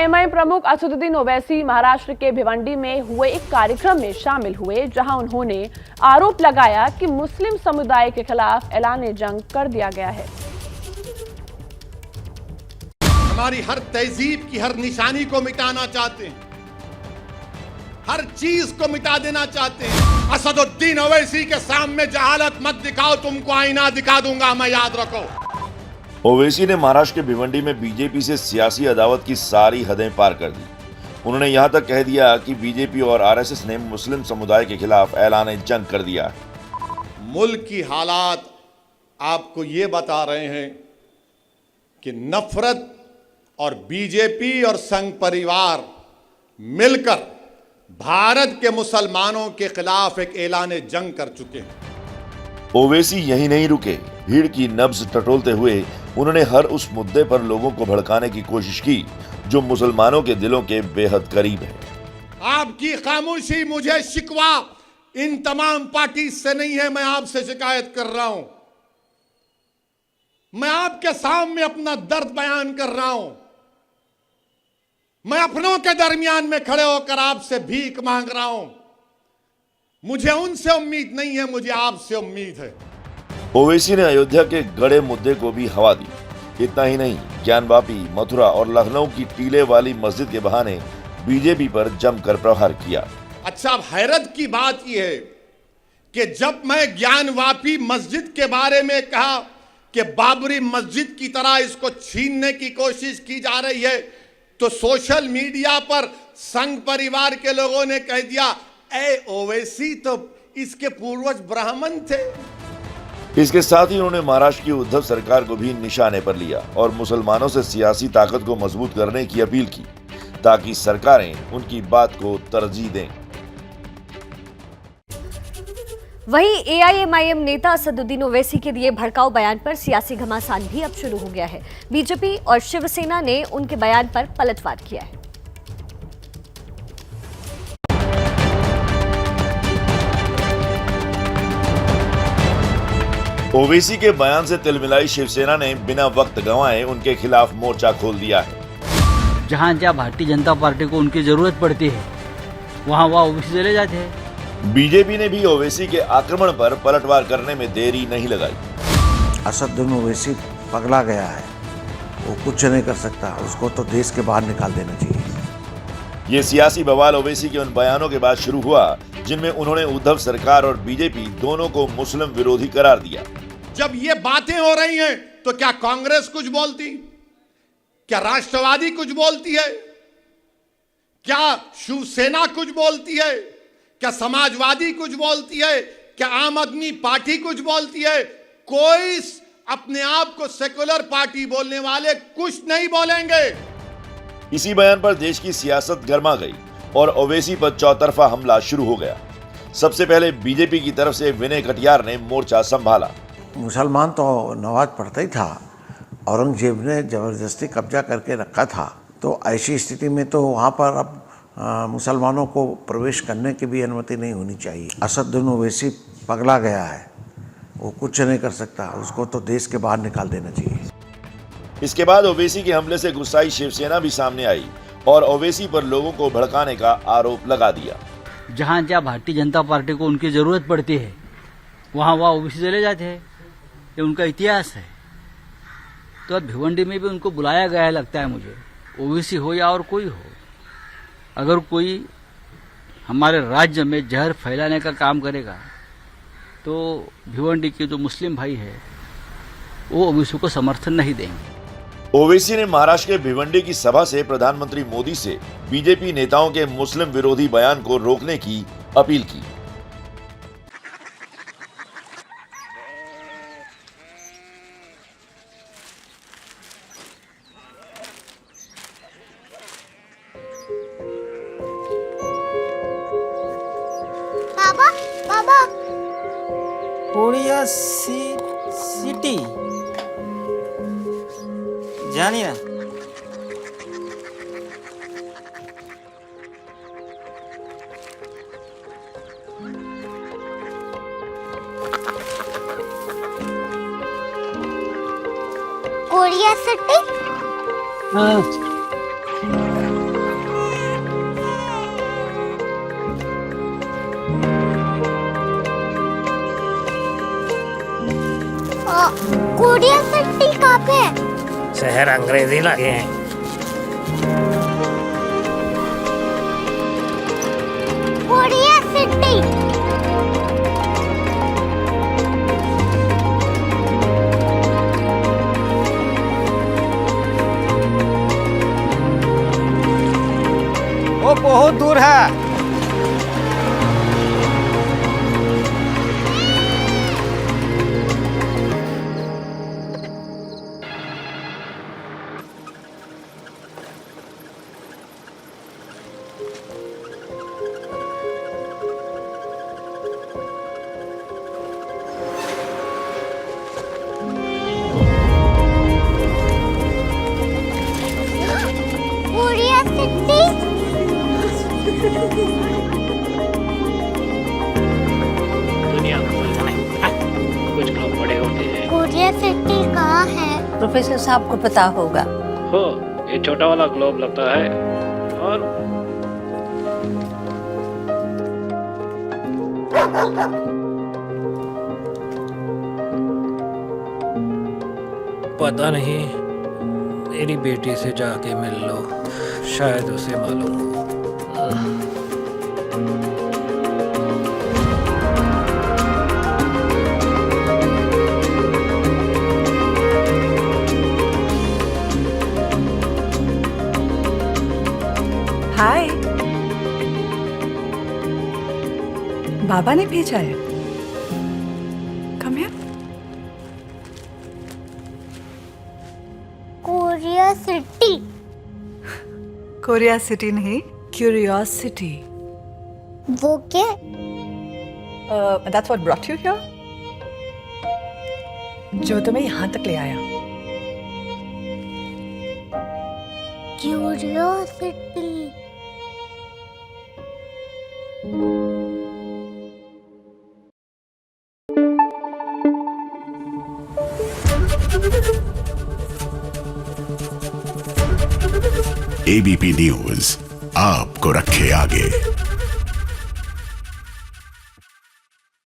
AIMIM प्रमुख असदुद्दीन ओवैसी महाराष्ट्र के भिवंडी में हुए एक कार्यक्रम में शामिल हुए, जहां उन्होंने आरोप लगाया कि मुस्लिम समुदाय के खिलाफ ऐलान जंग कर दिया गया है। हमारी हर तहजीब की हर निशानी को मिटाना चाहते हैं, हर चीज को मिटा देना चाहते हैं। असदुद्दीन ओवैसी के सामने जहालत मत दिखाओ, तुमको आईना दिखा दूंगा मैं, याद रखो। ओवैसी ने महाराष्ट्र के भिवंडी में बीजेपी से सियासी अदावत की सारी हदें पार कर दी। उन्होंने यहां तक कह दिया कि बीजेपी और आरएसएस ने मुस्लिम समुदाय के खिलाफ ऐलान जंग कर दिया है। मुल्क की हालात आपको ये बता रहे हैं कि नफरत और बीजेपी और संघ परिवार मिलकर भारत के मुसलमानों के खिलाफ एक ऐलान जंग कर चुके हैं। ओवैसी यही नहीं रुके, भीड़ की नब्ज टटोलते हुए उन्होंने हर उस मुद्दे पर लोगों को भड़काने की कोशिश की जो मुसलमानों के दिलों के बेहद करीब है। आपकी खामोशी मुझे शिकवा इन तमाम पार्टी से नहीं है, मैं आपसे शिकायत कर रहा हूं। मैं आपके सामने अपना दर्द बयान कर रहा हूं। मैं अपनों के दरमियान में खड़े होकर आपसे भीख मांग रहा हूं। मुझे उनसे उम्मीद नहीं है, मुझे आपसे उम्मीद है। ओवैसी ने अयोध्या के गड़े मुद्दे को भी हवा दी। इतना ही नहीं, ज्ञानवापी, मथुरा और लखनऊ की टीले वाली मस्जिद के बहाने बीजेपी पर जमकर प्रहार किया। अच्छा, अब हैरत की बात यह है कि जब मैं ज्ञानवापी मस्जिद के बारे में कहा कि बाबरी मस्जिद की तरह इसको छीनने की कोशिश की जा रही है, तो सोशल मीडिया पर संघ परिवार के लोगों ने कह दिया, ए ओवैसी तो इसके पूर्वज ब्राह्मण थे। इसके साथ ही उन्होंने महाराष्ट्र की उद्धव सरकार को भी निशाने पर लिया और मुसलमानों से सियासी ताकत को मजबूत करने की अपील की, ताकि सरकारें उनकी बात को तरजीह दें। वहीं एआईएमआईएम नेता असदुद्दीन ओवैसी के दिए भड़काऊ बयान पर सियासी घमासान भी अब शुरू हो गया है। बीजेपी और शिवसेना ने उनके बयान पर पलटवार किया है। ओवैसी के बयान से तिलमिलाई शिवसेना ने बिना वक्त गंवाए उनके खिलाफ मोर्चा खोल दिया है। जहां जहां भारतीय जनता पार्टी को उनकी जरूरत पड़ती है, वहां ओवैसी चले जाते हैं। बीजेपी ने भी ओवैसी के आक्रमण पर पलटवार करने में देरी नहीं लगाई। असदुद्दीन ओवैसी पगला गया है, वो कुछ नहीं कर सकता, उसको तो देश के बाहर निकाल देना चाहिए। ये सियासी बवाल ओवैसी के उन बयानों के बाद शुरू हुआ जिनमें उन्होंने उद्धव सरकार और बीजेपी दोनों को मुस्लिम विरोधी करार दिया। जब ये बातें हो रही हैं तो क्या कांग्रेस कुछ बोलती, क्या राष्ट्रवादी कुछ बोलती है, क्या शिवसेना कुछ बोलती है, क्या समाजवादी कुछ बोलती है, क्या आम आदमी पार्टी कुछ बोलती है? कोई अपने आप को सेकुलर पार्टी बोलने वाले कुछ नहीं बोलेंगे। इसी बयान पर देश की सियासत गर्मा गई और ओवैसी पर चौतरफा हमला शुरू हो गया। सबसे पहले बीजेपी की तरफ से विनय कटियार ने मोर्चा संभाला। मुसलमान तो नमाज पढ़ता ही था, औरंगजेब ने जबरदस्ती कब्जा करके रखा था, तो ऐसी स्थिति में तो वहाँ पर अब मुसलमानों को प्रवेश करने की भी अनुमति नहीं होनी चाहिए। असदुद्दीन ओवैसी पगला गया है, वो कुछ नहीं कर सकता, उसको तो देश के बाहर निकाल देना चाहिए। इसके बाद ओवैसी के हमले से गुस्साई शिवसेना भी सामने आई और ओवैसी पर लोगों को भड़काने का आरोप लगा दिया। जहां जहां भारतीय जनता पार्टी को उनकी जरूरत पड़ती है, वहां ओवैसी चले जाते हैं। ये उनका इतिहास है। तो अब भिवंडी में भी उनको बुलाया गया है, लगता है मुझे, ओवैसी हो या और कोई हो। अगर कोई हमारे राज्य में जहर फैलाने का काम करेगा तो भिवंडी के जो मुस्लिम भाई है वो ओवैसी को समर्थन नहीं देंगे। ओवैसी ने महाराष्ट्र के भिवंडी की सभा से प्रधानमंत्री मोदी से बीजेपी नेताओं के मुस्लिम विरोधी बयान को रोकने की अपील की। बाबा बाबा कोरिया सिटी জানি না। Korea city? हाँ। क्यूरियोसिटी कहाँ पे है? शहर अंग्रेजी लगे हैं। क्यूरियोसिटी। वो बहुत दूर है। क्यूरियोसिटी। दुनिया कुछ लोग बड़े होते हैं। क्यूरियोसिटी कहाँ है? प्रोफेसर साहब को पता होगा। हो, ये छोटा वाला ग्लोब लगता है और पता नहीं, मेरी बेटी से जाके मिल लो, शायद उसे मालूम हो। हाय, बाबा ने भेजा है। Come here. Curiosity. Korea city नहीं, क्यूरियोसिटी। वो क्या? That's what brought you here. जो तुम्हें यहाँ तक ले आया। क्यूरियोसिटी। एबीपी न्यूज आपको रखे आगे।